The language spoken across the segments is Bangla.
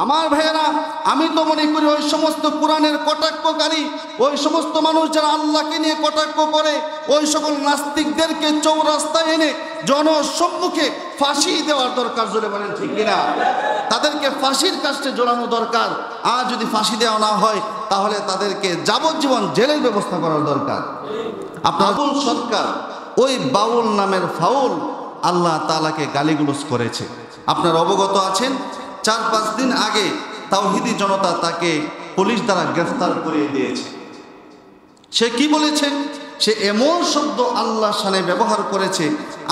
আমার ভাইয়েরা, আমি তো মনে করি ওই সমস্ত কোরআনের কটাক্ষকারী, ওই সমস্ত মানুষ যারা আল্লাহকে নিয়ে কটাক্ষ করে, ওই সকল নাস্তিকদেরকে চৌরাস্তায় এনে জনসম্মুখে ফাঁসি দেওয়ার দরকার। জোরে বলেন ঠিক কিনা? তাদেরকে ফাঁসির কাস্টে জড়ানো দরকার। আর যদি ফাঁসি দেওয়া না হয় তাহলে তাদেরকে যাবজ্জীবন জেলের ব্যবস্থা করার দরকার। আপনার আবুল সরকার ওই বাউল নামের ফাউল আল্লাহ তাআলাকে গালিগুলোজ করেছে। আপনারা অবগত আছেন, 4-5 দিন আগে তাওহীদি জনতা তাকে পুলিশ দ্বারা গ্রেফতার করিয়ে দিয়েছে। সে কি বলেছে? সে এমন শব্দ আল্লাহর শানে ব্যবহার করেছে,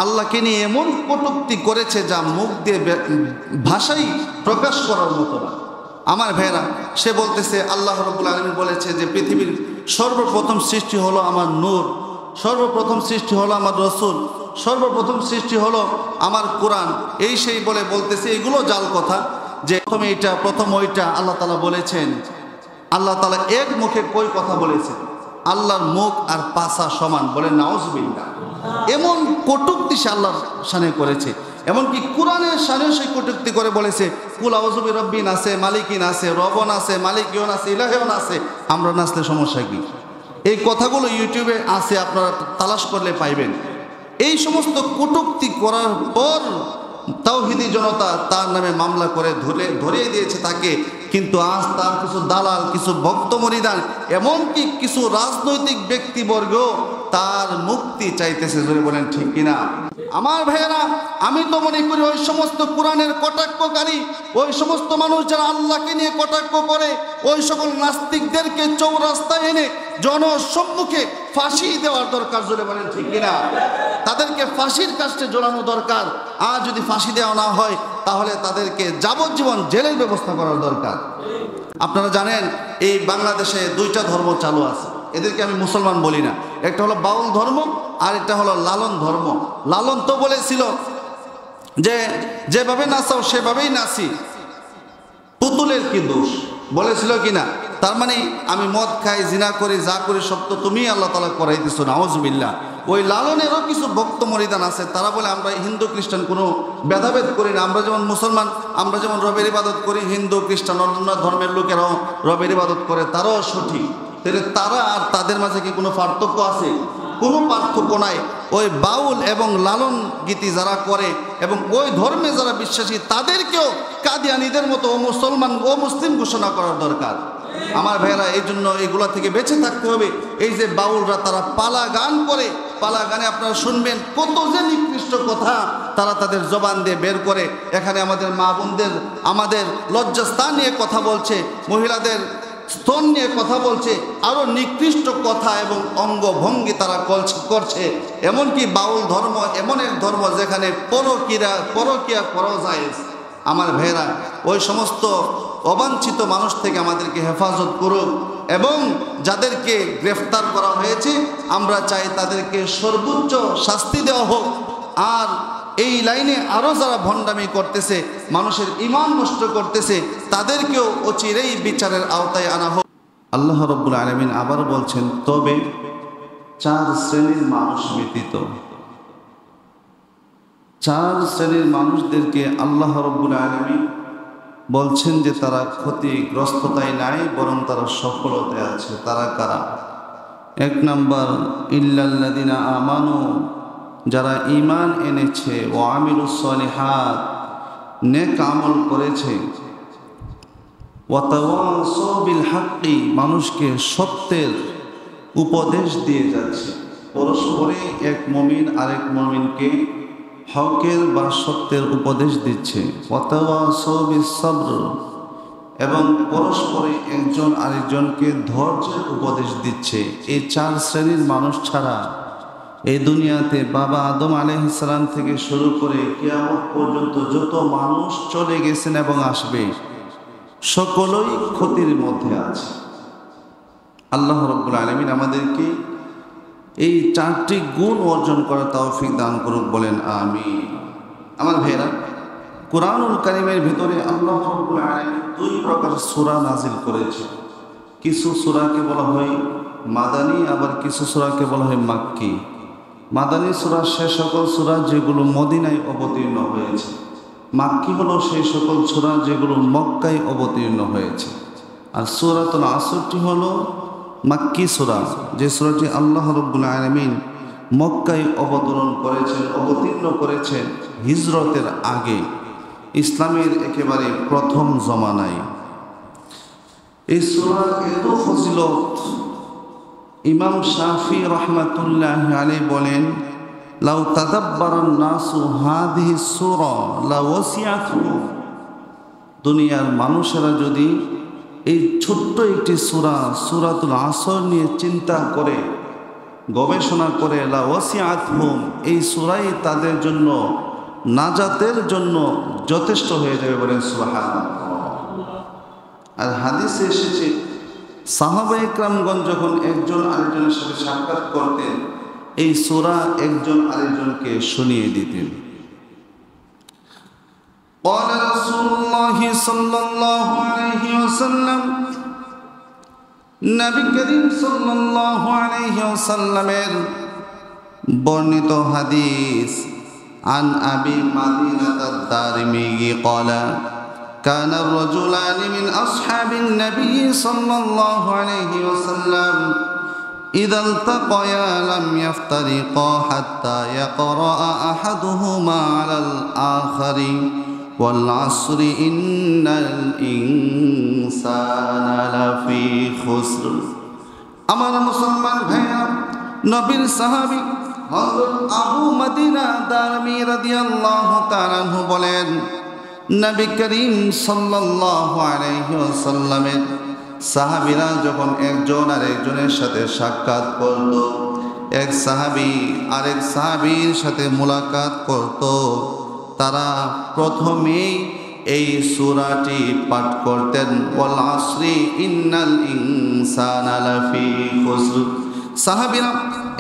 আল্লাহকে নিয়ে এমন কটূক্তি করেছে যা মুখ দিয়ে ভাষাই প্রকাশ করার মতো না। আমার ভাইয়েরা, সে বলতেছে আল্লাহ রাব্বুল আলামিন বলেছে যে পৃথিবীর সর্বপ্রথম সৃষ্টি হলো আমার নূর, সর্বপ্রথম সৃষ্টি হলো আমার রসুল, সর্বপ্রথম সৃষ্টি হলো আমার কোরআন। এই সেই বলে বলতেছে এগুলো জাল কথা, যে প্রথমে এটা প্রথম ওইটা। আল্লাহ তাআলা বলেছেন, আল্লাহ তাআলা এক মুখে কই কথা বলেছেন? আল্লাহর মুখ আর পাছা সমান। বলে নাউজুবিল্লাহ। এমন কটূক্তি সে আল্লাহর শানে করেছে, এমনকি কোরআনের শানেও সেই কটূক্তি করে বলেছে কুল আউযু বিরাব্বিন আছে, মালিকিন আছে, রবন আছে, মালিকিয়ন আছে, ইলাহিয়ন আছে। আমরা নাচলে সমস্যা কি? এই কথাগুলো ইউটিউবে আছে, আপনারা তালাশ করলে পাইবেন। এই সমস্ত কটূক্তি করার পর তাওহীদি জনতা তার নামে মামলা করে ধরিয়ে দিয়েছে তাকে। কিন্তু আজ তার কিছু দালাল, কিছু ভক্ত মরিদান, এমনকি কিছু রাজনৈতিক ব্যক্তিবর্গ তার মুক্তি চাইতেছে। জোরে বলেন ঠিক কিনা? আমার ভাইয়েরা, আমি তো মনে করি ওই সমস্ত কোরআনের কটাক্ষকারী, ওই সমস্ত মানুষ যারা আল্লাহকে নিয়ে কটাক্ষ করে, ওই সকল নাস্তিকদেরকে চৌরাস্তায় এনে জনসম্মুখে ফাঁসি দেওয়ার দরকার। জোরে বলেন ঠিক কিনা? তাদেরকে ফাঁসির কাস্টে জড়ানো দরকার। আর যদি ফাঁসি দেওয়া না হয় তাহলে তাদেরকে যাবজ্জীবন জেলের ব্যবস্থা করার দরকার। আপনারা জানেন এই বাংলাদেশে 2টা ধর্ম চালু আছে। এদেরকে আমি মুসলমান বলি না। একটা হলো বাউল ধর্ম, আর একটা হলো লালন ধর্ম। লালন তো বলেছিল যে যেভাবে নাচাও সেভাবেই নাচি, পুতুলের কি দোষ, বলেছিল কিনা? তার মানে আমি মদ খাই, জিনা করি, যা করি সব তো তুমি আল্লাহ তাআলা করাইতেছো। নাউজুবিল্লাহ। ওই লালনেরও কিছু ভক্ত মরিদান আছে, তারা বলে আমরা হিন্দু খ্রিস্টান কোনো ভেদাভেদ করি না। আমরা যেমন মুসলমান, আমরা যেমন রবের ইবাদত করি, হিন্দু খ্রিস্টান অন্য ধর্মের লোকেরাও রবের ইবাদত করে, তারাও সঠিক। তাহলে তারা আর তাদের মাঝে কি কোনো পার্থক্য আছে? কোনো পার্থক্য নাই। ওই বাউল এবং লালন গীতি যারা করে এবং ওই ধর্মে যারা বিশ্বাসী, তাদেরকেও কাদিয়ানীদের মতো ও মুসলমান ও মুসলিম ঘোষণা করার দরকার। আমার ভাইয়েরা, এই জন্য এগুলা থেকে বেঁচে থাকতে হবে। এই যে বাউলরা তারা পালা গান করে, পালা গানে আপনারা শুনবেন কত যে নিকৃষ্ট কথা তারা তাদের জবান দিয়ে বের করে। এখানে আমাদের মা বোনদের, আমাদের লজ্জাস্থান নিয়ে কথা বলছে, মহিলাদের স্তন নিয়ে কথা বলছে, আরও নিকৃষ্ট কথা এবং অঙ্গভঙ্গি তারা করছে। এমনকি বাউল ধর্ম এমন এক ধর্ম যেখানে পরকিয়া করা যায়। আমার ভাইয়েরা, ওই সমস্ত অবাঞ্ছিত মানুষ থেকে আমাদেরকে হেফাজত করুক, এবং যাদেরকে গ্রেফতার করা হয়েছে আমরা চাই তাদেরকে সর্বোচ্চ শাস্তি দেওয়া হোক। আর এই লাইনে আরও যারা ভণ্ডামি করতেছে, মানুষের ঈমান নষ্ট করতেছে, তাদেরকেও অচিরেই বিচারের আওতায় আনা হোক। আল্লাহ রাব্বুল আলামিন আবার বলছেন, তবে 4 শ্রেণীর মানুষ ব্যতীত, 4 শ্রেণীর মানুষদেরকে আল্লাহ রাব্বুল আলামিন বলছেন যে তারা ক্ষতিগ্রস্ততায় নাই, বরং তারা সফলতায় আছে। তারা কারা? 1 নাম্বার, ইল্লাল্লাযিনা আমানু, যারা ঈমান এনেছে, ওয়া আমিলুস সলিহাত, নেক আমল করেছে, ওয়া তাওয়াসাউ বিল হাক্কি, মানুষকে সত্যের উপদেশ দিয়ে যাচ্ছে। পরস্পরে এক মুমিন আরেক মুমিনকে হকের বা সত্যের উপদেশ দিচ্ছে। ওয়া তাওয়াসাউ বিস সাবর, এবং পরস্পরে একজন আরেকজনকে ধৈর্যের উপদেশ দিচ্ছে। এই 4 শ্রেণীর মানুষ ছাড়া এই দুনিয়াতে বাবা আদম আলাইহিস সালাম থেকে শুরু করে কিয়ামত পর্যন্ত যত মানুষ চলে গেছেন এবং আসবে, সকলেই ক্ষতির মধ্যে আছে। আল্লাহ রাব্বুল আলামিন আমাদেরকে এই 4টি গুণ অর্জন করার তৌফিক দান করুক, বলেন আমিন। আমার ভাইয়েরা, কুরআনুল কারীমের ভিতরে আল্লাহ রাব্বুল আলামিন 2 প্রকার সূরা নাজিল করেছে। কিছু সূরাকে বলা হয় মাদানী, আবার কিছু সূরাকে বলা হয় মাক্কি। মাদানী সূরা সে সকল সূরা যেগুলো মদিনায় অবতীর্ণ হয়েছে, মাক্কি হলো সেই সকল সূরা যেগুলো মক্কায় অবতীর্ণ হয়েছে, আর সূরাতুল আসরটি হলো মাক্কি সূরা, যে সূরাটি আল্লাহ রাব্বুল আলামিন মক্কায় অবতীর্ণ করেছেন হিজরতের আগে, ইসলামের একেবারে প্রথম জমানায়। এই সূরার এত ফজিলত, ইমাম শাফি রাহমাতুল্লাহি আলাইহি বলেন, লাউ তাদাব্বারান নাসু হাদিহি সূরা লাওয়াসিআতহু, দুনিয়ার মানুষেরা যদি এই ছোট্ট একটি সূরা সূরাতুল আসর নিয়ে চিন্তা করে, গবেষণা করে, লাওয়াসিআতহুম, এই সূরাই তাদের জন্য নাজাতের জন্য যথেষ্ট হয়ে যাবে, বলেন সুবহানাল্লাহ। আর হাদিসে এসেছে সাহাবায়ে কেরামগণ যখন একজন আরেকজনের সাথে সাক্ষাৎ করতেন, এই সূরা একজন আরেকজনকে শুনিয়ে দিতেন। قال رسول الله صلى الله عليه وسلم, নবী করিম সাল্লাল্লাহু আলাইহি ওয়াসাল্লামের বর্ণিত হাদিস, عن أبي مدينة الدارمي قال كان الرجلان من أصحاب النبي صلى الله عليه وسلم إذا التقيا لم يفترقا حتى يقرأ أحدهما على الآخر والعصر إن الإنسان لفي خسر। আমার মুসলমান ভাইরা, নবীর সাহাবী হযরত আবু মদিনা দারমি রাদিয়াল্লাহু তাআলা আনহু বলেন, নবী করিম সাল্লাল্লাহু আলাইহি ওয়াসাল্লামের সাহাবীরা যখন একজন আরেকজনের সাথে সাক্ষাৎ করত, এক সাহাবী আরেক সাহাবীর সাথে মুলাকাত করত, তারা প্রথমেই এই সূরাটি পাঠ করতেন, ওয়াল আসরি ইন্নাল ইনসানা লাফি খুসর। সাহাবীরা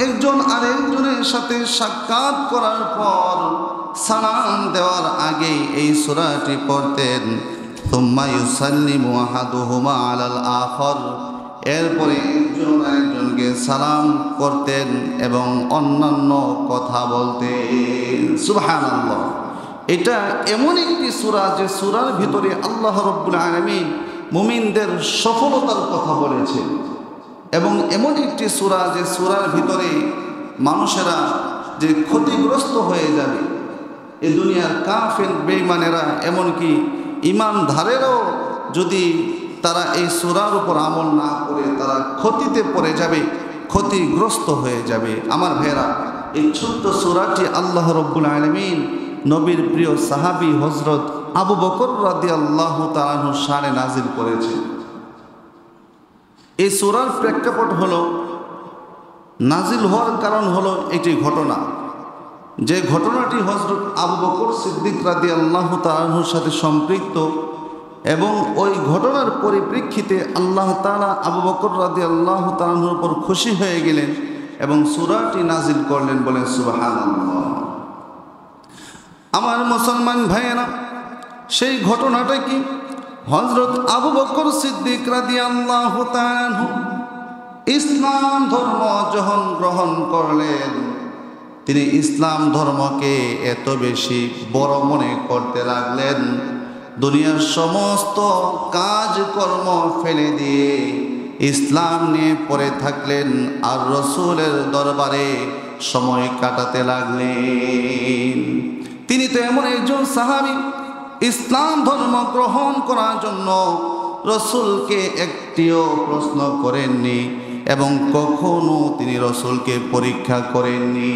একজন আরেকজনের সাথে সাক্ষাৎ করার পর সালাম দেওয়ার আগে এই সূরাটি পড়তেন, সুম্মা ইউসাল্লিমু আহাদুহুমা আলাল আখর, এরপরে একজন আরেকজনকে সালাম করতেন এবং অন্যান্য কথা বলতেন। সুবহানাল্লাহ। এটা এমন একটি সূরা যে সূরার ভিতরে আল্লাহ রাব্বুল আলামিন মুমিনদের সফলতার কথা বলেছেন, এবং এমন একটি সূরা যে সূরার ভিতরে মানুষেরা যে ক্ষতিগ্রস্ত হয়ে যাবে, এই দুনিয়ার কাফের বেঈমানেরা, এমনকি ঈমানধারেরাও যদি তারা এই সূরার উপর আমল না করে তারা ক্ষতিতে পড়ে যাবে, ক্ষতিগ্রস্ত হয়ে যাবে। আমার ভাইরা, এই ছোট্ট সূরাটি আল্লাহ রাব্বুল আলামিন নবীর প্রিয় সাহাবী হযরত আবু বকর রাদিয়াল্লাহু তাআলা আনহু শানে নাজিল করেছেন। এই সূরার প্রেক্ষাপট হলো, নাজিল হওয়ার কারণ হলো একটি ঘটনা, যে ঘটনাটি হযরত আবু বকর সিদ্দিক রাদিয়াল্লাহু তাআলা আনহুর সাথে সম্পৃক্ত, এবং ওই ঘটনার পরিপ্রেক্ষিতে আল্লাহ তাআলা আবু বকর রাদিয়াল্লাহু তাআলা আনহুর উপর খুশি হয়ে গেলেন এবং সূরাটি নাজিল করলেন, বলেন সুবহানাল্লাহ। আমার মুসলমান ভাইয়েরা, সেই ঘটনাটা কি? হযরত আবু বকর সিদ্দিক রাদিয়াল্লাহু তাআলা আনহু ইসলাম ধর্ম যখন গ্রহণ করলেন, তিনি ইসলাম ধর্মকে এত বেশি বড় মনে করতে লাগলেন, দুনিয়ার সমস্ত কাজকর্ম ফেলে দিয়ে ইসলাম নিয়ে পড়ে থাকলেন আর রাসূলের দরবারে সময় কাটাতে লাগলেন। তিনি তো এমন একজন সাহাবী, ইসলাম ধর্ম গ্রহণ করার জন্য রাসূলকে একটিও প্রশ্ন করেননি এবং কখনো তিনি রাসূলকে পরীক্ষা করেননি।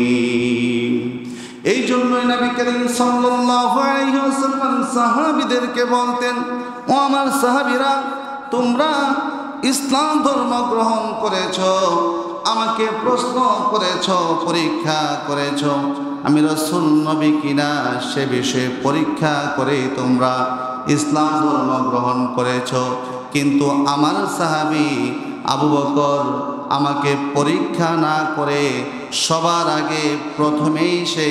এই জন্যই নবী করিম সাল্লাল্লাহু আলাইহি ওয়াসাল্লাম সাহাবীদেরকে বলতেন, ও আমার সাহাবীরা, তোমরা ইসলাম ধর্ম গ্রহণ করেছ, আমাকে প্রশ্ন করেছ, পরীক্ষা করেছ, আমি রাসূল নবী কিনা সে বিষয়ে পরীক্ষা করে তোমরা ইসলাম ধর্ম গ্রহণ করেছ, কিন্তু আমার সাহাবী আবু বকর আমাকে পরীক্ষা না করে সবার আগে প্রথমেই সে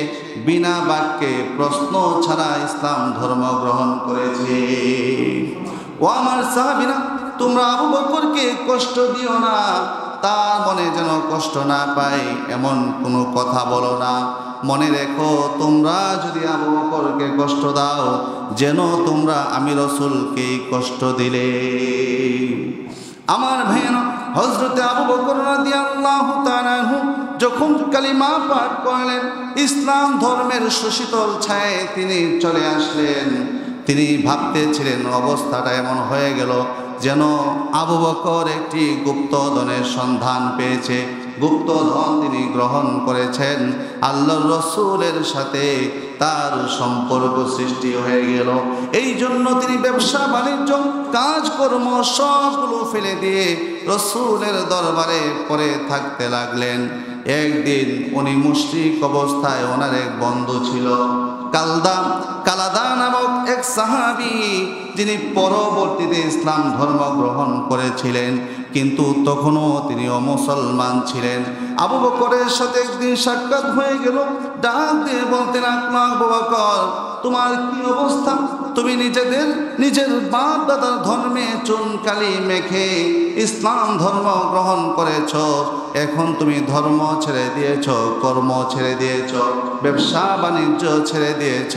বিনা বাক্যে প্রশ্ন ছাড়া ইসলাম ধর্ম গ্রহণ করেছে। ও আমার সাহাবীরা, তোমরা আবু বকরকে কষ্ট দিও না, তার মনে যেন কষ্ট না পায় এমন কোনো কথা বলো না। মনে রেখো তোমরা যদি আবু বকরকে কষ্ট দাও যেন তোমরা আমি রাসূলকেই কষ্ট দিলে। আমার ভাইয়েরা, হযরতে আবু বকর রাদিয়াল্লাহু তাআলা আনহু যখন কালিমা পাঠ করলেন, ইসলাম ধর্মের সুশীতল ছায়ায় তিনি চলে আসলেন। তিনি ভাবতেছিলেন অবস্থাটা এমন হয়ে গেল যেন আবু বকর একটি গুপ্তধনের সন্ধান পেয়েছে, গুপ্তধন তিনি গ্রহণ করেছেন, আল্লাহর রাসূলের সাথে তার সম্পর্ক সৃষ্টি হয়ে গেল। এই জন্য তিনি ব্যবসা বাণিজ্য কাজকর্ম সবগুলো ফেলে দিয়ে রাসূলের দরবারে পড়ে থাকতে লাগলেন। একদিন উনি মুশরিক অবস্থায়, ওনার এক বন্ধু ছিল কালাদা নামক এক সাহাবী, যিনি পরবর্তীতে ইসলাম ধর্ম গ্রহণ করেছিলেন, কিন্তু তখনও তিনি অমুসলমান ছিলেন। আবু বকরের সাথে একদিন সাক্ষাৎ হয়ে গেল। ডাক দিয়ে বলতেন, আবু বকর, তোমার কি অবস্থা? তুমি নিজের বাপ দাদার ধর্মে চুনকালি মেখে ইসলাম ধর্ম গ্রহণ করেছ, এখন তুমি ধর্ম ছেড়ে দিয়েছ, কর্ম ছেড়ে দিয়েছ, ব্যবসা বাণিজ্য ছেড়ে দিয়েছ,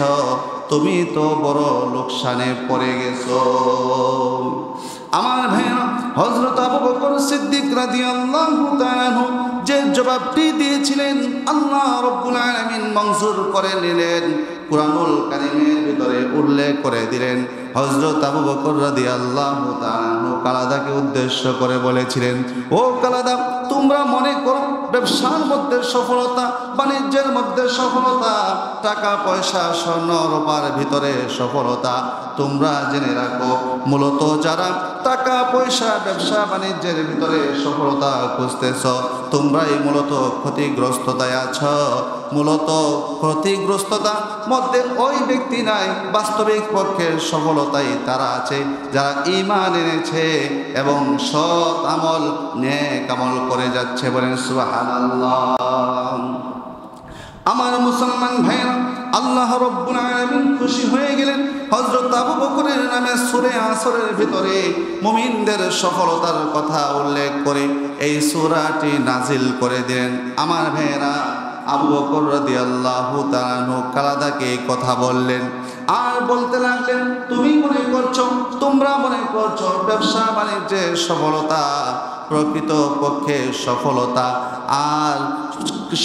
তুমি তো বড় লোকসানে পড়ে গেছো। আমার ভাইয়া, হযরত আবু বকর সিদ্দিক রাদিয়াল্লাহু তাআলা আনহু যে জবাবটি দিয়েছিলেন আল্লাহ রাব্বুল আলামিন মঞ্জুর করে নিলেন, কুরআনুল কারীমের ভিতরে উল্লেখ করে দিলেন। হযরত আবু বকর রাদিয়াল্লাহু তাআলা আনহু কালাদাকে উদ্দেশ্য করে বলেছিলেন, ও কালাদা, তোমরা মনে করো ব্যবসার মধ্যে সফলতা, বাণিজ্যের মধ্যে সফলতা, টাকা পয়সা স্বর্ণ রূপার ভিতরে সফলতা, তোমরা জেনে রাখো মূলত যারা টাকা পয়সা ব্যবসা বাণিজ্যের ভিতরে সফলতা খুঁজতেছ, তোমরাই মূলত ক্ষতিগ্রস্ততায় আছো। মূলত ক্ষতিগ্রস্ততা মধ্যে ওই ব্যক্তি নাই, বাস্তবিক পক্ষে সফলতাই তারা আছে যারা ঈমান এনেছে এবং সৎ আমল নেক আমল করে যাচ্ছে। বলেন সুবহানাল্লাহ। আমার মুসলমান ভাইরা, আল্লাহ রাব্বুল আলামিন খুশি হয়ে গেলেন। হযরত আবু বকরের নামে সূরা আসরের ভিতরে মুমিনদের সফলতার কথা উল্লেখ করে এই সূরাটি নাজিল করে দিলেন। আমার ভাইরা, আবু বকর রাদিয়াল্লাহু তাআলা আনহু কালাদাকে কথা বললেন আর বলতে লাগলেন, তুমি মনে করছো, তোমরা মনে করছো ব্যবসা বাণিজ্যের সফলতা প্রকৃত পক্ষে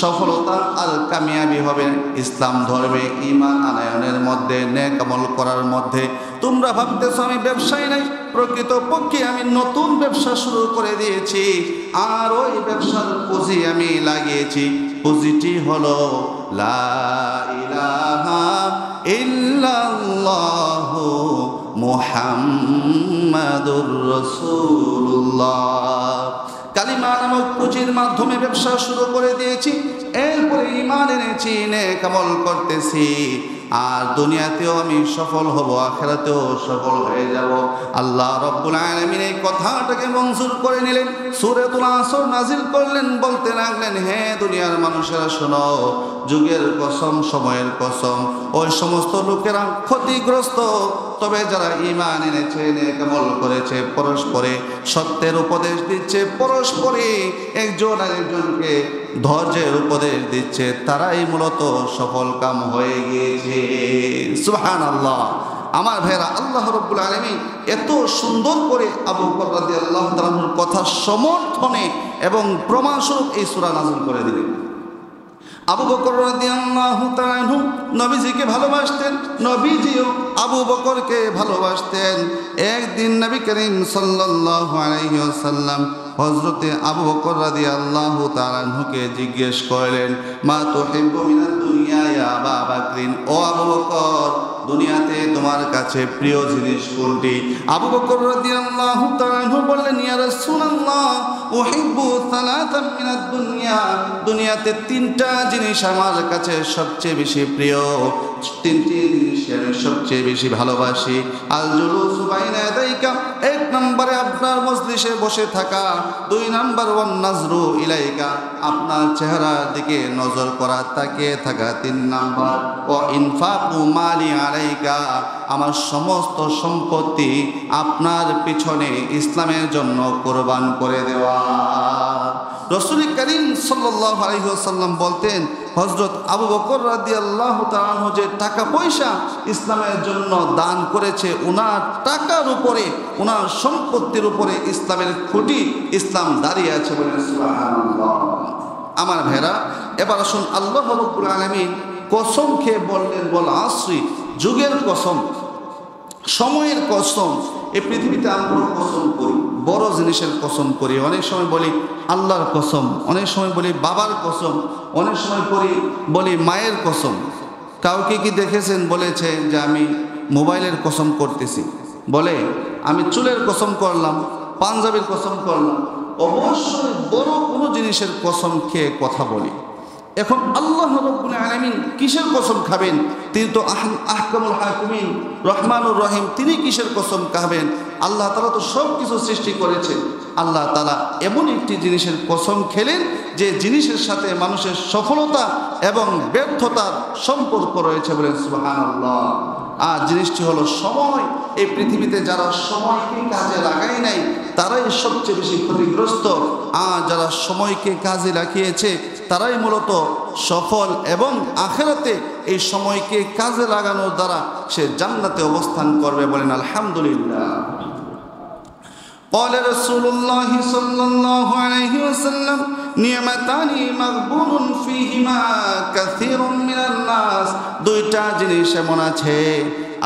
সফলতা আর কামিয়াবি হবে ইসলাম ধর্মে ঈমান আনয়নের মধ্যে, নেক আমল করার মধ্যে। তোমরা ভাবতেছো আমি ব্যবসায়ী নাই, প্রকৃত পক্ষে আমি নতুন ব্যবসা শুরু করে দিয়েছি, আর ওই ব্যবসার পুঁজি আমি লাগিয়েছি। পুঁজিটি হলো লা ইলাহা ইল্লাল্লাহু মুহাম্মাদুর রাসূলুল্লাহ। কালিমা নামক পুঁজির মাধ্যমে ব্যবসা শুরু করে দিয়েছি, এরপরে ঈমান এনেছি, নেক আমল করতেছি, আর দুনিয়াতেও আমি সফল হব, আখিরাতেও সফল হয়ে যাব। আল্লাহ রাব্বুল আলামিন এই কথাটাকে মঞ্জুর করে নিলেন, সূরাতুল আসর নাজিল করলেন, বলতে লাগলেন, হে দুনিয়ার মানুষেরা শোনো, যুগের কসম, সময়ের কসম, ওই সমস্ত লোকেরা ক্ষতিগ্রস্ত, তবে যারা ঈমান এনেছে, নেক আমল করেছে, পরস্পরে সত্যের উপদেশ দিচ্ছে, পরস্পরে একজন আরেকজনকে ধৈর্যের উপদেশ দিচ্ছে, তারাই মূলত সফল কাম হয়ে গিয়েছে। সুবহানাল্লাহ। আমার ভাইরা, আল্লাহ রাব্বুল আলামিন এত সুন্দর করে আবু বকর রাদিয়াল্লাহু তাআলা আনহুর কথা সমর্থনে এবং প্রমাণস্বরূপ এই সূরা নাযিল করে দিলেন। আবু বকর রাদিয়াল্লাহু তাআলা আনহু নবীজিকে ভালোবাসতেন, নবীজিও আবু বকরকে ভালোবাসতেন। একদিন নবী করিম সাল্লাল্লাহু আলাইহি ওয়াসাল্লাম হযরতে আবু বকর রাদিয়াল্লাহু তাআলা আনহুকে জিজ্ঞেস করলেন, মা তুহিব্বু মিনাদ দুনিয়া ইয়া আবা বকরিন, ও আবু বকর, দুনিয়াতে তোমার কাছে প্রিয় জিনিস কোনটি? আবু বকর রাদিয়াল্লাহু তাআলা আনহু বললেন, ইয়া রাসূলুল্লাহ, উহিব্বু সালাতাম মিনাদ দুনিয়া, দুনিয়াতে তিনটা জিনিস আমার কাছে সবচেয়ে বেশি প্রিয়, তিনটি জিনিস আমি সবচেয়ে বেশি ভালোবাসি। আল জুলুসু বাইনা ইয়াদাইকা, এক নম্বরে আপনার মজলিসে বসে থাকা, দুই নম্বর ওয়ান নাজরু ইলাইকা, আপনার চেহারার দিকে নজর করা, তাকিয়ে থাকা, তিন নম্বর ও ইনফাকু মালি আলাইকা, আমার সমস্ত সম্পত্তি আপনার পিছনে ইসলামের জন্য কোরবান করে দেওয়া। রাসূল করিম সাল্লাল্লাহু আলাইহি ওয়াসাল্লাম বলতেন, হযরত আবু বকর রাদিয়াল্লাহু তাআলা আনহু যে টাকা পয়সা ইসলামের জন্য দান করেছে, ওনার টাকার উপরে, ওনার সম্পত্তির উপরে ইসলামের খুঁটি, ইসলাম দাঁড়িয়ে আছে বলে সুবহানাল্লাহ। আমার ভাইরা, এবার আসুন আল্লাহ রাব্বুল আলামিন কসম খেয়ে বললেন, বল আসরি, যুগের কসম, সময়ের কসম। এই পৃথিবীতে আমরা কসম করি, বড় জিনিসের কসম করি। অনেক সময় বলি আল্লাহর কসম, অনেক সময় বলি বাবার কসম, অনেক সময় বলি মায়ের কসম। কাউকে কি দেখেছেন বলেছে যে আমি মোবাইলের কসম করতেছি, বলে আমি চুলের কসম করলাম, পাঞ্জাবির কসম করলাম। অবশ্যই বড় কোনো জিনিসের কসম খেয়ে কথা বলি। এখন আল্লাহ রাব্বুল আলামিন কিসের কসম খাবেন? তিনি তো আহকামুল হাকিমিন, রহমানুর রহিম, তিনি কিসের কসম খাবেন? আল্লাহ তাআলা তো সব কিছু সৃষ্টি করেছে। আল্লাহ তাআলা এমন একটি জিনিসের কসম খেলেন যে জিনিসের সাথে মানুষের সফলতা এবং ব্যর্থতার সম্পর্ক রয়েছে, বলেন সুবহানাল্লাহ। আর জিনিসটি হলো সময়। এই পৃথিবীতে যারা সময়কে কাজে লাগায় নাই তারাই সবচেয়ে বেশি ক্ষতিগ্রস্ত, আর যারা সময়কে কাজে লাগিয়েছে তারাই মূলত সফল, এবং আখিরাতে এই সময়কে কাজে লাগানোর দ্বারা সে জান্নাতে অবস্থান করবে, বলেন আলহামদুলিল্লাহ। قال رسول الله صلى الله عليه وسلم نعمتان مغبون فيهما كثير من الناس। দুইটা জিনিস এমন আছে,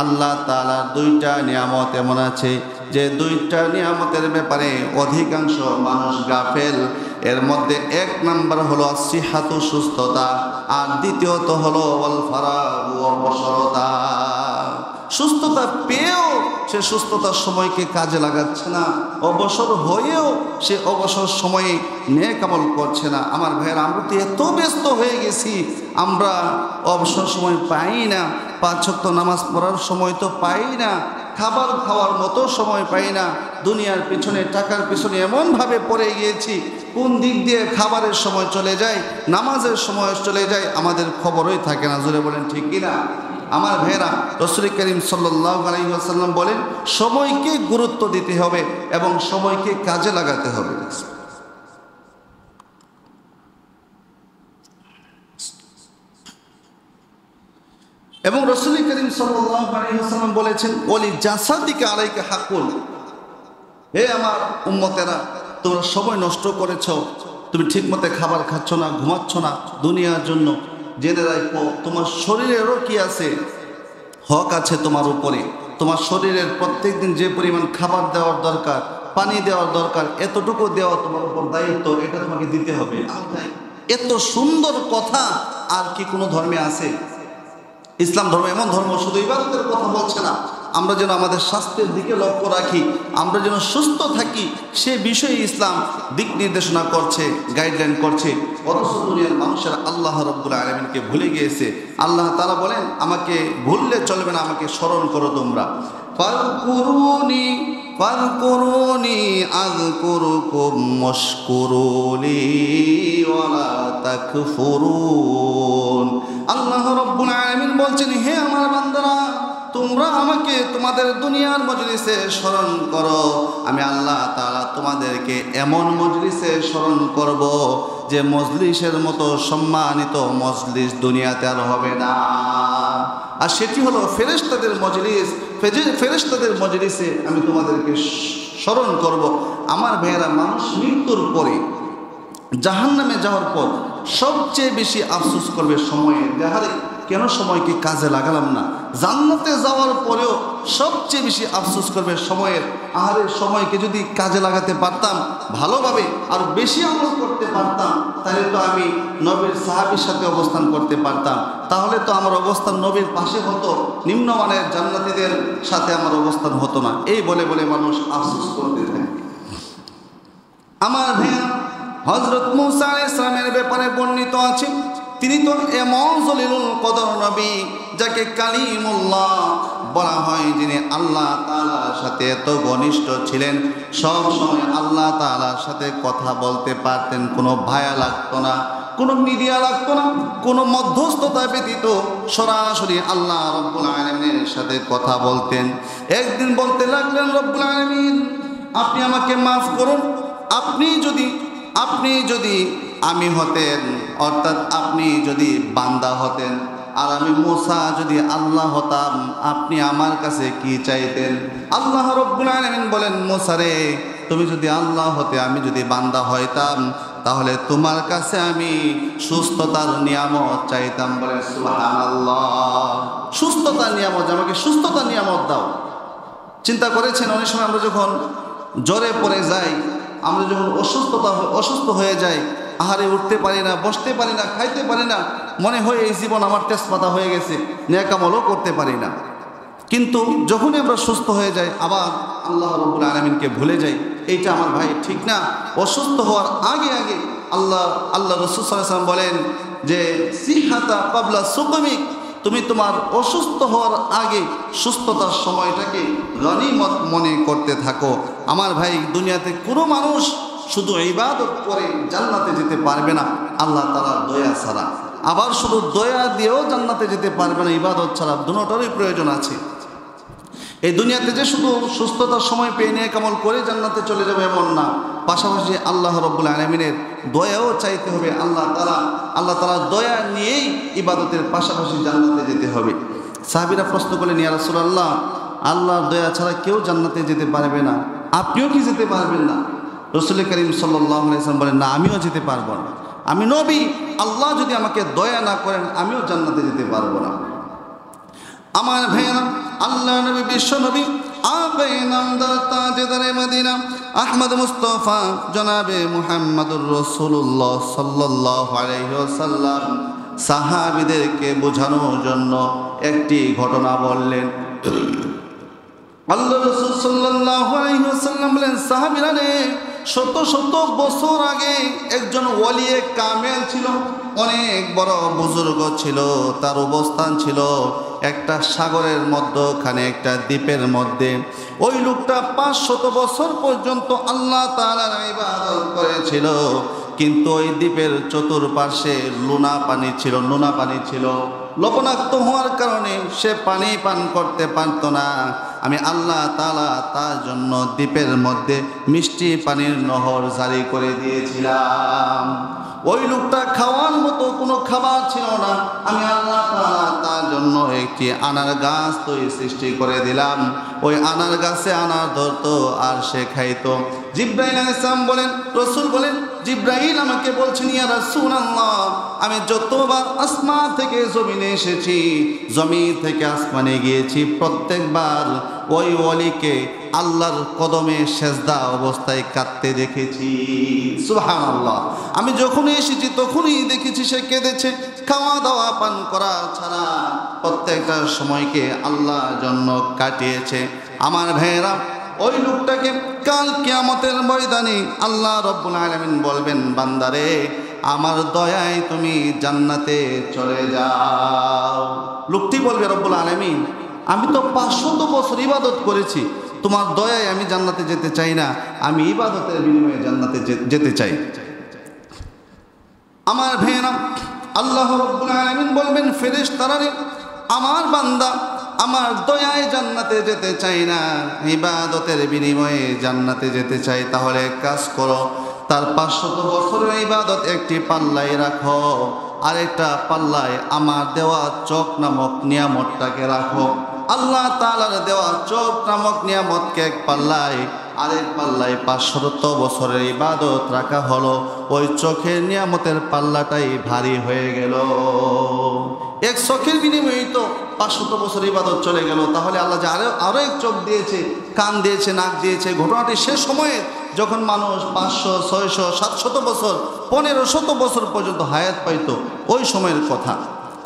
আল্লাহ তাআলার দুইটা নিয়ামত এমন আছে যে দুইটা নিয়ামতের ব্যাপারে অধিকাংশ মানুষ গাফেল। এর মধ্যে এক নাম্বার হলো সিহাতু, সুস্থতা, আর দ্বিতীয়ত হলো ওয়াল ফারাগু, অবসরতা। সুস্থতা পেয়েও সে সুস্থতার সময়কে কাজে লাগাচ্ছে না, অবসর হয়েও সে অবসর সময়ে নেক আমল করছে না। আমার ভাইয়েরা, আমরা তো এত ব্যস্ত হয়ে গেছি, আমরা অবসর সময় পাই না, 5 ওয়াক্ত নামাজ পড়ার সময় তো পাই না, খাবার খাওয়ার মতো সময় পাই না। দুনিয়ার পিছনে, টাকার পিছনে এমনভাবে পড়ে গিয়েছি, কোন দিক দিয়ে খাবারের সময় চলে যায়, নামাজের সময় চলে যায়, আমাদের খবরই থাকে না। জোরে বলেন ঠিক কিনা? আমার ভাইয়েরা, রাসূল করিম সাল্লাল্লাহু আলাইহি ওয়াসাল্লাম বলেন সময়কে গুরুত্ব দিতে হবে এবং সময়কে কাজে লাগাতে হবে। এবং রাসূল করিম সাল্লাল্লাহু আলাইহি ওয়াসাল্লাম বলেছেন, ওলি জাসাদিকা আলাইকা হাকুন। হে আমার উম্মতেরা, তোমরা সময় নষ্ট করেছো, তুমি ঠিকমতো খাবার খাচ্ছ না, ঘুমাচ্ছ না দুনিয়ার জন্য। জেনে রাখো, তোমার শরীরেরও কি আছে, হক আছে তোমার উপরে। তোমার শরীরের প্রত্যেক দিন যে পরিমাণ খাবার দেওয়ার দরকার, পানি দেওয়ার দরকার, এতটুকু দেওয়া তোমার উপর দায়িত্ব, এটা তোমাকে দিতে হবে। এত সুন্দর কথা আর কি কোনো ধর্মে আছে? ইসলাম ধর্ম এমন ধর্ম, শুধু ইবাদতের কথা বলছে না, আমরা যেন আমাদের স্বাস্থ্যের দিকে লক্ষ্য রাখি, আমরা যেন সুস্থ থাকি, সে বিষয়ে ইসলাম দিক নির্দেশনা করছে, গাইডলাইন করছে। অথচ দুনিয়ার মানুষের আল্লাহ রাব্বুল আলামিনকে ভুলে গিয়েছে। আল্লাহ তাআলা বলেন, আমাকে ভুললে চলবে না, আমাকে স্মরণ করো তোমরা। ফাযকুরুনি ফাযকুরুনি আযকুরুকুম ওয়াশকুরুলি ওয়ালা তাকফুরুন। আল্লাহ রাব্বুল আলামিন বলছেন, হে আমার বান্দারা, তোমরা আমাকে তোমাদের দুনিয়ার মজলিসে স্মরণ করো, আমি আল্লাহ তাআলা তোমাদেরকে এমন মজলিসে স্মরণ করব যে মজলিসের মতো সম্মানিত মজলিস দুনিয়াতে আর হবে না। আর সেটি হলো ফেরেশতাদের মজলিস। ফেরেশতাদের মজলিসে আমি তোমাদেরকে স্মরণ করব। আমার ভাইয়েরা, মানুষ মৃত্যুর পরে, জাহান্নামে যাওয়ার পর সবচেয়ে বেশি আফসোস করবে সময়ের। যাহারে কেন সময়কে কাজে লাগালাম না। জান্নাতে যাওয়ার পরেও সবচেয়ে বেশি আফসোস করবে সময়ের। আহারে, সময়কে যদি কাজে লাগাতে পারতাম ভালোভাবে, আর বেশি আমল করতে পারতাম, তাহলে তো আমি নবীর সাহাবীর সাথে অবস্থান করতে পারতাম, তাহলে তো আমার অবস্থান নবীর পাশে হতো, নিম্নমানের জান্নাতীদের সাথে আমার অবস্থান হতো না। এই বলে বলে মানুষ আফসোস করতে থাকে। আমার ভাইয়া, হযরত মূসা আলাইহিস সালামের ব্যাপারে বর্ণিত আছে, তিনি তো এমন জলিলুল কদর নবী, যাকে কালিমুল্লাহ বলা হয়, যিনি আল্লাহ তাআলার সাথে এত ঘনিষ্ঠ ছিলেন, সব সময় আল্লাহ তাআলার সাথে কথা বলতে পারতেন, কোনো ভায়া লাগতো না, কোনো মিডিয়া লাগতো না, কোনো মধ্যস্থতা ব্যতীত সরাসরি আল্লাহ রব্বুল আলামিনের সাথে কথা বলতেন। একদিন বলতে লাগলেন, রব্বুল আলামিন, আপনি আমাকে মাফ করুন, আপনি যদি আপনি যদি আমি হতেন, অর্থাৎ আপনি যদি বান্দা হতেন আর আমি মুসা যদি আল্লাহ হতাম, আপনি আমার কাছে কি চাইতেন? আল্লাহ রাব্বুল আলামিন বলেন, মুসা রে, তুমি যদি আল্লাহ হতে, আমি যদি বান্দা হইতাম, তাহলে তোমার কাছে আমি সুস্থতার নিয়ামত চাইতাম। বলে সুবহানাল্লাহ। সুস্থতার নিয়ামত, আমাকে সুস্থতার নিয়ামত দাও। চিন্তা করেছেন অনেক সময় আমরা যখন জ্বরে পড়ে যাই, আমরা যখন অসুস্থ হয়ে যাই, আহারে উঠতে পারি না, বসতে পারি না, খাইতে পারি না, মনে হয় এই জীবন আমার তেজপাতা হয়ে গেছে, নেক আমলও করতে পারি না। কিন্তু যখনই আমরা সুস্থ হয়ে যাই, আবার আল্লাহ রাব্বুল আলামিনকে ভুলে যাই। এইটা আমার ভাই ঠিক না। অসুস্থ হওয়ার আগে আগে আল্লাহ রাসূল সাল্লাল্লাহু আলাইহি ওয়াসাল্লাম বলেন যে সিহাতা ক্বাবলা সুকমিক, তুমি তোমার অসুস্থ হওয়ার আগে সুস্থতার সময়টাকে গনিমত মনে করতে থাকো। আমার ভাই, দুনিয়াতে কোনো মানুষ শুধু ইবাদত করে জান্নাতে যেতে পারবে না আল্লাহ তাআলার দয়া ছাড়া, আবার শুধু দয়া দিয়েও জান্নাতে যেতে পারবে না ইবাদত ছাড়া। দুটোরই প্রয়োজন আছে। এই দুনিয়াতে যে শুধু সুস্থতার সময় পেয়ে নিয়ে কামল করে জান্নাতে চলে যাবে এমন না, পাশাপাশি আল্লাহ রাব্বুল আলামিনের দয়াও চাইতে হবে। আল্লাহ তাআলার দয়া নিয়েই ইবাদতের পাশাপাশি জান্নাতে যেতে হবে। সাহাবীরা প্রশ্ন করলেন, ইয়া রাসূলুল্লাহ, আল্লাহর দয়া ছাড়া কেউ জান্নাতে যেতে পারবে না, আপনিও কি যেতে পারবেন না? রাসূল করিম সাল্লাল্লাহু আলাইহি ওয়াসাল্লাম বলেন, না, আমিও যেতে পারবো না। আমি নবী, আল্লাহ যদি আমাকে দয়া না করেন আমিও জান্নাতে যেতে পারবো না। আমার ভাইয়েরা, আল্লাহ নবী, বিশ্ব নবী, আকায়ে নামদার তাজদারে মদিনা আহমদ মুস্তাফা জনাবে মুহাম্মদুর রাসূলুল্লাহ সাল্লাল্লাহু আলাইহি ওয়াসাল্লাম সাহাবীদেরকে বোঝানোর জন্য একটি ঘটনা বললেন। আল্লাহ রাসূল সাল্লাল্লাহু আলাইহি ওয়াসাল্লাম বলেন, সাহাবীরা রে, শত শত বছর আগে একজন ওয়ালিয়ে কামেল ছিল, অনেক বড় বুজুর্গ ছিল। তার অবস্থান ছিল একটা সাগরের মধ্যখানে, একটা দ্বীপের মধ্যে। ওই লোকটা 500 বছর পর্যন্ত আল্লাহ তাআলার ইবাদত করেছিল, কিন্তু ওই দ্বীপের চতুর্পাশে নুনা পানি ছিল। লবণাক্ত হওয়ার কারণে সে পানি পান করতে পারত না। আমি আল্লাহ তাআলা তার জন্য দ্বীপের মধ্যে মিষ্টি পানির নহর জারি করে দিয়েছিলাম। ওই লোকটা খাওয়ার মতো কোনো খাবার ছিল না। আমি আল্লাহ তাআলা তার জন্য একটি আনার গাছ তৈরি সৃষ্টি করে দিলাম। ওই আনার গাছে আনার ধরতো আর সে খাইতো। জিবরাইল আলাইহিস সালাম বলেন, রাসূল বলেন, জিবরাইল আমাকে বলছেন, ইয়া রাসূলুল্লাহ, আমি যতবার আসমান থেকে জমিনে এসেছি, জমিন থেকে আসমানে গিয়েছি, প্রত্যেকবার ওই ওয়ালিকে আল্লাহর কদমে সেজদা অবস্থায় কাঁদতে দেখেছি। সুবহানাল্লাহ। আমি যখনই এসেছি তখনই দেখেছি সে কেঁদেছে। খাওয়া দাওয়া পান করা ছাড়া প্রত্যেকটা সময়কে আল্লাহর জন্য কাটিয়েছে। আমার ভাইয়েরা, ওই লোকটাকে কাল কিয়ামতের ময়দানে আল্লাহ রাব্বুল আলামিন বলবেন, বান্দারে, আমার দয়ায় তুমি জান্নাতে চলে যাও। লোকটি বলবে, রব্বুল আলামিন, আমি তো 500 বছর ইবাদত করেছি, তোমার দয়ায় আমি জান্নাতে যেতে চাই না, আমি ইবাদতের বিনিময়ে জান্নাতে যেতে চাই। আমার ভাইয়েরা, আল্লাহ রাব্বুল আলামিন বলবেন, ফেরেশতারা, আমার বান্দা আমার দয়ায় জান্নাতে যেতে চাই না, ইবাদতের বিনিময়ে জান্নাতে যেতে চাই, তাহলে কাজ করো, তার 500 বছরের ইবাদত একটি পাল্লায় রাখো, আরেকটা পাল্লায় আমার দেওয়া চোখ নামক নিয়ামতটাকে রাখো। আল্লাহ তাআলার দেওয়া চোখ নামক নিয়ামতকে এক পাল্লায়, আরেক পাল্লায় 500 বছরের ইবাদত রাখা হলো। ওই চোখের নিয়ামতের পাল্লাটাই ভারী হয়ে গেল। এক চোখের বিনিময়ে তো 500 বছর ইবাদত চলে গেল। তাহলে আল্লাহ যে আরো এক চোখ দিয়েছে, কান দিয়েছে, নাক দিয়েছে, ঘটনাটি সে সময়ে যখন মানুষ 500, 600, 700 বছর, 1500 বছর পর্যন্ত হায়াত পাইত, ওই সময়ের কথা।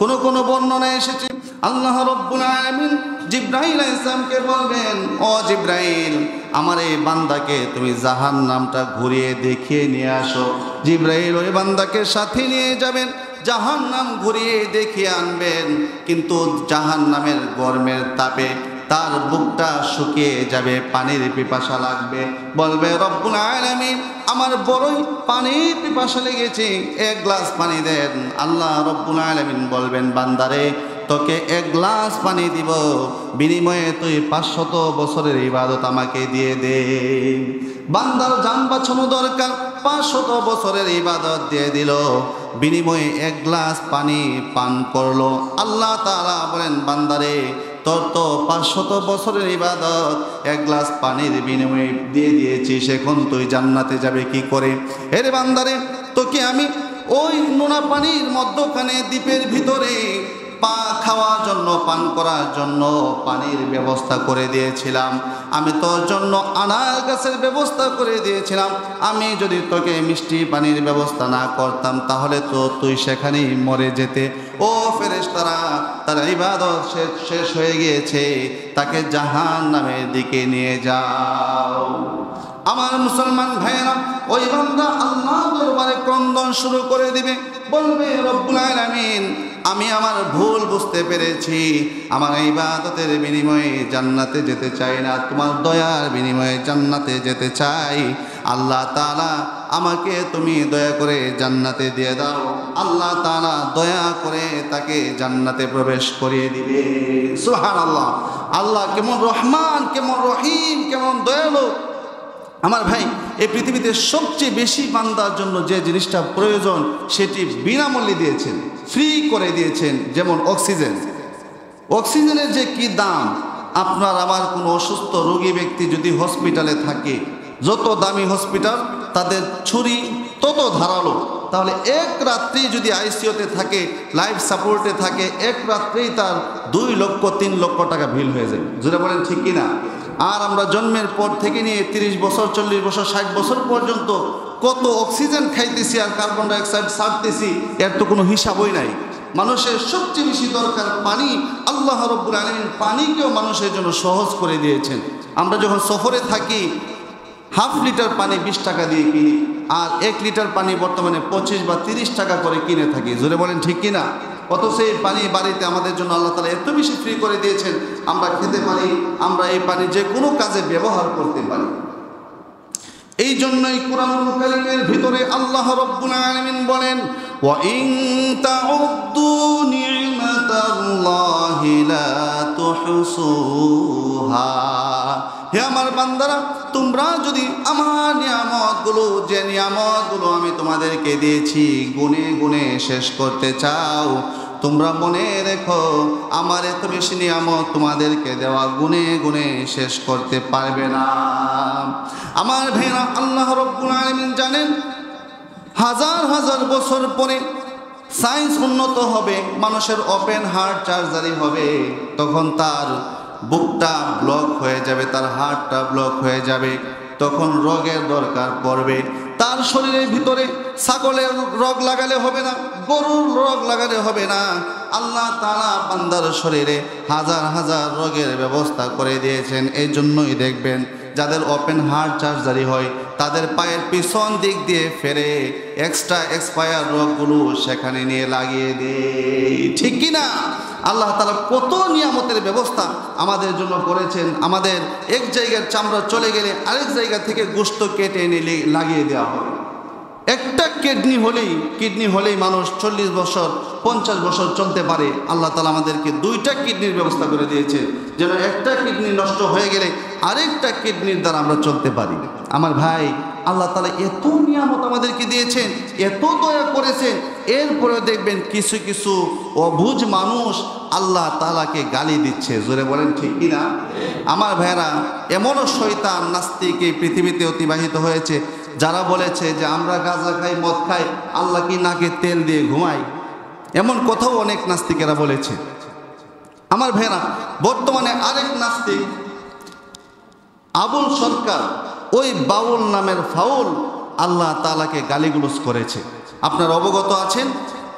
কোন কোন বর্ণনায় এসেছে আল্লাহ রাব্বুল আলামিন জিবরাইল আলাইহিস সালামকে বলবেন, ও জিবরাইল, আমার এই বান্দাকে তুমি জাহান্নামটা ঘুরিয়ে দেখিয়ে নিয়ে আসো। জিবরাইল ওই বান্দাকে সাথে নিয়ে যাবেন, জাহান্নাম ঘুরিয়ে দেখিয়ে আনবেন। কিন্তু জাহান্নামের গরমের তাপে তার বুকটা শুকিয়ে যাবে, পানির পিপাসা লাগবে। বলবে, রব্বুল আলামিন, আমার বড়ই পানির পিপাসা লেগেছে, এক গ্লাস পানি দেন। আল্লাহ রব্বুল আলামিন বলবেন, বান্দারে, তোকে 1 গ্লাস পানি দিব, বিনিময়ে তুই 500 বছরের ইবাদত আমাকে দিয়ে দে। বান্দার জান বাঁচানো দরকার, 500 বছরের ইবাদত দিয়ে দিল, বিনিময়ে 1 গ্লাস পানি পান করলো। আল্লাহ তাআলা বলেন, বান্দারে তোর তো 500 বছরের ইবাদত 1 গ্লাস পানির বিনিময়ে দিয়ে দিয়েছিস, এখন তুই জান্নাতে যাবে কি করে? এরে বান্দারে, তোকে আমি ওই নোনা পানির মধ্যখানে দ্বীপের ভিতরে খাওয়ার জন্য, পান করার জন্য পানির ব্যবস্থা করে দিয়েছিলাম। আমি তোর জন্য আনার গাছের ব্যবস্থা করে দিয়েছিলাম। আমি যদি তোকে মিষ্টি পানির ব্যবস্থা না করতাম তাহলে তো তুই সেখানেই মরে যেতে। ও ফেরেশতারা, তার ইবাদত শেষ হয়ে গিয়েছে, তাকে জাহান্নামের দিকে নিয়ে যাও। আমার মুসলমান ভাইয়েরা, ওই বান্দা আল্লাহ দরবারে ক্রন্দন শুরু করে দিবে, বলবে, রব্বুল আলামিন, আমি আমার ভুল বুঝতে পেরেছি, আমার ইবাদতের বিনিময়ে জান্নাতে যেতে চাই না, তোমার দয়ার বিনিময়ে জান্নাতে যেতে চাই। আল্লাহ তাআলা, আমাকে তুমি দয়া করে জান্নাতে দিয়ে দাও। আল্লাহ তাআলা দয়া করে তাকে জান্নাতে প্রবেশ করিয়ে দিবে। সুবহানাল্লাহ। আল্লাহ কেমন রহমান, কেমন রহিম, কেমন দয়ালু। আমার ভাই, এই পৃথিবীতে সবচেয়ে বেশি বান্দার জন্য যে জিনিসটা প্রয়োজন সেটি বিনামূল্যে দিয়েছেন, ফ্রি করে দিয়েছেন। যেমন অক্সিজেন। অক্সিজেনের যে কি দাম! আপনার আমার কোনো অসুস্থ রোগী ব্যক্তি যদি হসপিটালে থাকে, যত দামি হসপিটাল তাদের ছুরি তত ধারালো। তাহলে 1 রাত্রি যদি আইসিইউতে থাকে, লাইফ সাপোর্টে থাকে, 1 রাত্রেই তার 2 লক্ষ 3 লক্ষ টাকা বিল হয়ে যায়। যেটা বলেন ঠিক কিনা? আর আমরা জন্মের পর থেকে নিয়ে 30 বছর, 40 বছর, 60 বছর পর্যন্ত কত অক্সিজেন খাইতেছি আর কার্বন ডাইঅক্সাইড ছাড়তেছি, এর তো কোনো হিসাবই নাই। মানুষের সবচেয়ে বেশি দরকার পানি। আল্লাহ রাব্বুল আলামিন পানিকেও মানুষের জন্য সহজ করে দিয়েছেন। আমরা যখন সফরে থাকি, হাফ লিটার পানি 20 টাকা দিয়ে কিনি, আর 1 লিটার পানি বর্তমানে 25 বা 30 টাকা করে কিনে থাকি। জোরে বলেন ঠিক কিনা? অথচ এই পানি বাড়িতে আমাদের জন্য আল্লাহ তাআলা এত বেশি ফ্রি করে দিয়েছেন, আমরা খেতে পারি, আমরা এই পানি যে কোনো কাজে ব্যবহার করতে পারি। এই জন্যই কুরআনুল কারীমের ভিতরে আল্লাহ রাব্বুল আলামিন বলেন, ওয়া ইন তাউদ্দু নি'মাতাল্লাহি লা তুহসুহা। হে আমার বান্দারা, তোমরা যদি আমার নিয়ামতগুলো, যে নিয়ামতগুলো আমি তোমাদেরকে দিয়েছি, গুনে গুনে শেষ করতে চাও, তোমরা মনে রেখো, আমার এত বেশি নিয়ামত তোমাদেরকে দেওয়া গুনে গুনে শেষ করতে পারবে না। আমার ভাইরা, আল্লাহ রাব্বুল আলামিন জানেন, হাজার হাজার বছর পরে সায়েন্স উন্নত হবে, মানুষের ওপেন হার্ট সার্জারি হবে, তখন তার বুকটা ব্লক হয়ে যাবে, তার হার্টটা ব্লক হয়ে যাবে, তখন রোগের দরকার পড়বে। তার শরীরের ভিতরে ছাগলের রোগ লাগালে হবে না, গরুর রোগ লাগালে হবে না। আল্লাহ তাআলা বান্দার শরীরে হাজার হাজার রোগের ব্যবস্থা করে দিয়েছেন। এই জন্যই দেখবেন যাদের ওপেন হার্ট সার্জারি হয় তাদের পায়ের পিছন দিক দিয়ে ফেরে এক্সট্রা এক্সপায়ার রোগগুলো সেখানে নিয়ে লাগিয়ে দেয়। ঠিক কি না? আল্লাহ তাআলা কত নিয়ামতের ব্যবস্থা আমাদের জন্য করেছেন। আমাদের এক জায়গার চামড়া চলে গেলে আরেক জায়গা থেকে গোশত কেটে এনে লাগিয়ে দেওয়া হয়। একটা কিডনি হলেই মানুষ 40 বছর 50 বছর চলতে পারে। আল্লাহ তাআলা আমাদেরকে 2টা কিডনির ব্যবস্থা করে দিয়েছে, যেন একটা কিডনি নষ্ট হয়ে গেলে আরেকটা কিডনির দ্বারা আমরা চলতে পারি। আমার ভাই, আল্লাহ তাআলা এত নিয়ামত আমাদেরকে দিয়েছেন, এত দয়া করেছেন, এরপরে দেখবেন কিছু কিছু অবুঝ মানুষ আল্লাহ তাআলাকে গালি দিচ্ছে। জোরে বলেন ঠিক কিনা? আমার ভাইরা, এমনও শয়তান নাস্তিক এই পৃথিবীতে অতিবাহিত হয়েছে যারা বলেছে যে আমরা গাঁজা খাই, মদ খাই, আল্লাহ কি নাকে তেল দিয়ে ঘুমাই। এমন কথাও অনেক নাস্তিকেরা বলেছে। আমার ভাইরা, বর্তমানে আরেক নাস্তিক আবুল সরকার, ওই বাউল নামের ফাউল আল্লাহ তাআলাকে গালিগুলোজ করেছে। আপনারা অবগত আছেন,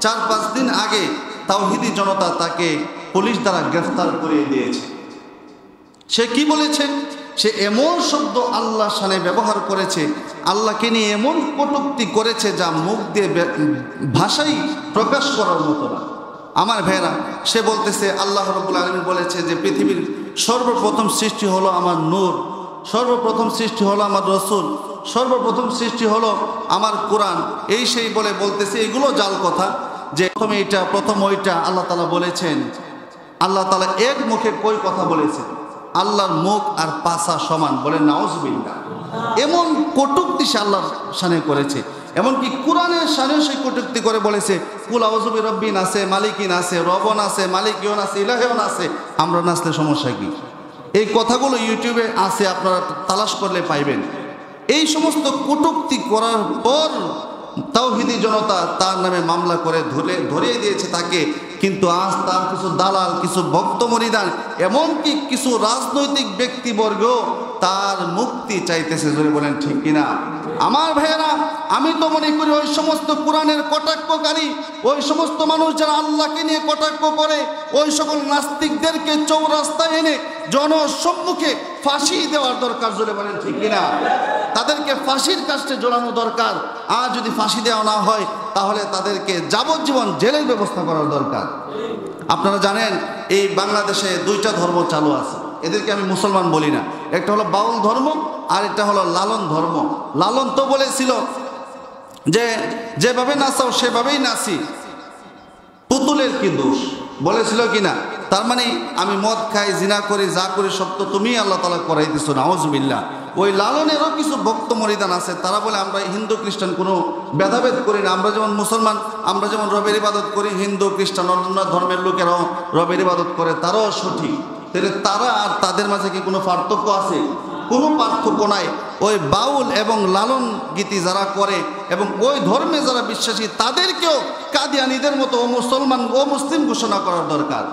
4-5 দিন আগে তাওহীদি জনতা তাকে পুলিশ দ্বারা গ্রেফতার করিয়ে দিয়েছে। সে কি বলেছে? সে এমন শব্দ আল্লাহর শানে ব্যবহার করেছে, আল্লাহকে নিয়ে এমন কটূক্তি করেছে যা মুখ দিয়ে ভাষাই প্রকাশ করার মতো না। আমার ভাইরা, সে বলতেছে আল্লাহ রাব্বুল আলামিন বলেছে যে পৃথিবীর সর্বপ্রথম সৃষ্টি হলো আমার নূর, সর্বপ্রথম সৃষ্টি হলো আমার রসুল, সর্বপ্রথম সৃষ্টি হলো আমার কোরআন। এই সেই বলতেছে, এগুলো জাল কথা, যে প্রথম এইটা প্রথম ওইটা। আল্লাহ তাআলা বলেছেন আল্লাহ তাআলা এক মুখে কই কথা বলেছে, আল্লাহর মুখ আর পাছা সমান, বলেন নাউজুবিল্লাহ। এমন কটূক্তি সে আল্লাহর শানে করেছে, এমনকি কোরআনের শানেও সেই কটূক্তি করে বলেছে কুল আউযু বিরাব্বিন আছে, মালিকিন আছে, রবন আছে, মালিকিয়ন আছে, ইলাহিয়ন আছে, আমরা নাচলে সমস্যা কি? এই কথাগুলো ইউটিউবে আছে, আপনারা তালাশ করলে পাইবেন। এই সমস্ত কটূক্তি করার পর তাওহীদি জনতা তার নামে মামলা করে ধরিয়ে দিয়েছে তাকে, কিন্তু আজ তার কিছু দালাল, কিছু ভক্ত মরিদান, এমনকি কিছু রাজনৈতিক ব্যক্তিবর্গ তার মুক্তি চাইতেছে। জোরে বলেন ঠিক কিনা? আমার ভাইয়েরা, আমি তো মনে করি ওই সমস্ত কোরআনের কটাক্ষকারী, ওই সমস্ত মানুষ যারা আল্লাহকে নিয়ে কটাক্ষ করে, ওই সকল নাস্তিকদেরকে চৌরাস্তায় এনে জনসম্মুখে ফাঁসি দেওয়ার দরকার। জোরে বলেন ঠিক কিনা? তাদেরকে ফাঁসির কাস্টে ঝোলানো দরকার। আর যদি ফাঁসি দেওয়া না হয় তাহলে তাদেরকে যাবজ্জীবন জেলের ব্যবস্থা করার দরকার। আপনারা জানেন এই বাংলাদেশে দুইটা ধর্ম চালু আছে, এদেরকে আমি মুসলমান বলি না। একটা হলো বাউল ধর্ম আর একটা হলো লালন ধর্ম। লালন তো বলেছিল যে যেভাবে নাচাও সেভাবেই নাচি, পুতুলের কি দোষ, বলেছিল কিনা? তার মানে আমি মদ খাই, জিনা করি, যা করি সব তো তুমি আল্লাহ তাআলা করাই দিছো, নাউজুবিল্লাহ। ওই লালনেরও কিছু ভক্ত মরিদান আছে, তারা বলে আমরা হিন্দু খ্রিস্টান কোনো ভেদাভেদ করি না, আমরা যেমন মুসলমান, আমরা যেমন রবের ইবাদত করি, হিন্দু খ্রিস্টান অন্য ধর্মের লোকেরাও রবের ইবাদত করে, তারাও সঠিক। তাহলে তারা আর তাদের মাঝে কি কোনো পার্থক্য আছে? কোনো পার্থক্য নাই। ওই বাউল এবং লালন গীতি যারা করে এবং ওই ধর্মে যারা বিশ্বাসী, তাদেরকেও কাদিয়ানীদের মতো ও মুসলমান ও মুসলিম ঘোষণা করার দরকার।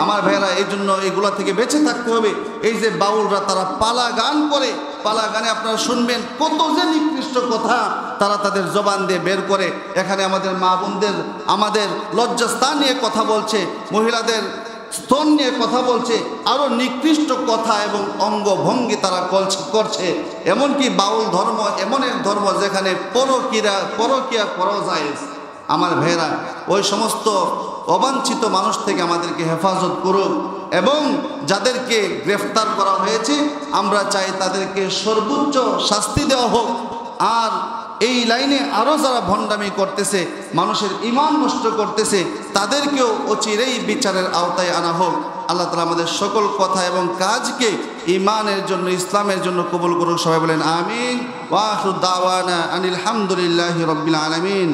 আমার ভাইয়েরা, এই জন্য এগুলা থেকে বেঁচে থাকতে হবে। এই যে বাউলরা তারা পালা গান করে, পালা গানে আপনারা শুনবেন কত যে নিকৃষ্ট কথা তারা তাদের জবান দিয়ে বের করে। এখানে আমাদের মা বোনদের, আমাদের লজ্জাস্থান নিয়ে কথা বলছে, মহিলাদের স্তন নিয়ে কথা বলছে, আরও নিকৃষ্ট কথা এবং অঙ্গভঙ্গি তারা করছে। এমনকি বাউল ধর্ম এমন এক ধর্ম যেখানে পরকিয়া করা যায়। আমার ভাইয়েরা, ওই সমস্ত অবাঞ্ছিত মানুষ থেকে আমাদেরকে হেফাজত করুক এবং যাদেরকে গ্রেফতার করা হয়েছে আমরা চাই তাদেরকে সর্বোচ্চ শাস্তি দেওয়া হোক। আর এই লাইনে আরও যারা ভণ্ডামি করতেছে, মানুষের ঈমান নষ্ট করতেছে, তাদেরকেও অচিরেই বিচারের আওতায় আনা হোক। আল্লাহ তাআলা আমাদের সকল কথা এবং কাজকে ঈমানের জন্য, ইসলামের জন্য কবুল করুক। সবাই বলেন আমিন। ওয়া আখিরু দাওয়ানা আনিল হামদুলিল্লাহি রাব্বিল আলামিন।